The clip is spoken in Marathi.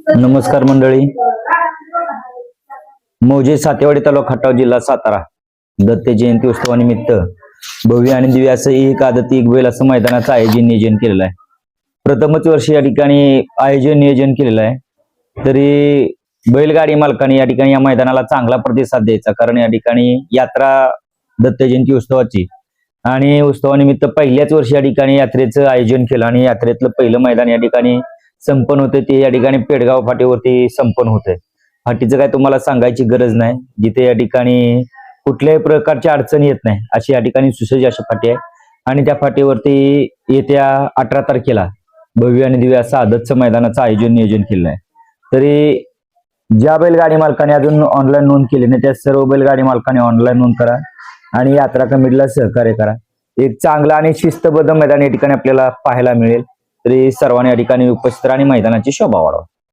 नमस्कार मंडळी. मौजे सातेवाडी तालुका खटाव जिल्हा सातारा दत्त जयंती उत्सवानिमित्त भव्य आणि दिव्य असं एक आदत एक बैल असं मैदानाचं नियोजन केलेलं आहे. प्रथमच वर्षी या ठिकाणी नियोजन केलेलं आहे. तरी बैलगाडी मालकांनी या ठिकाणी या मैदानाला चांगला प्रतिसाद द्यायचा, कारण या ठिकाणी यात्रा दत्त जयंती उत्सवाची आणि उत्सवानिमित्त पहिल्याच वर्षी या ठिकाणी यात्रेचं आयोजन केलं आणि यात्रेतलं पहिलं मैदान या ठिकाणी संपन्न होते ते या ठिकाणी पेडगाव फाटीवरती संपन्न होते. फाटीचं काय तुम्हाला सांगायची गरज नाही, जिथे या ठिकाणी कुठल्याही प्रकारची अडचण येत नाही अशी या ठिकाणी सुसज्ज अशी फाटी आहे. आणि त्या फाटीवरती येत्या 18 तारखेला भव्य आणि दिव्य असं आदतचं मैदानाचं नियोजन केलं आहे. तरी ज्या बैलगाडी मालकाने अजून ऑनलाईन नोंद केली नाही त्या सर्व बैलगाडी मालकाने ऑनलाईन नोंद करा आणि यात्रा कमिटीला सहकार्य करा. एक चांगला आणि शिस्तबद्ध मैदान या ठिकाणी आपल्याला पाहायला मिळेल. तरी सर्वांनी या ठिकाणी उपस्थित आणि मैदानाची शोभा वाढवा.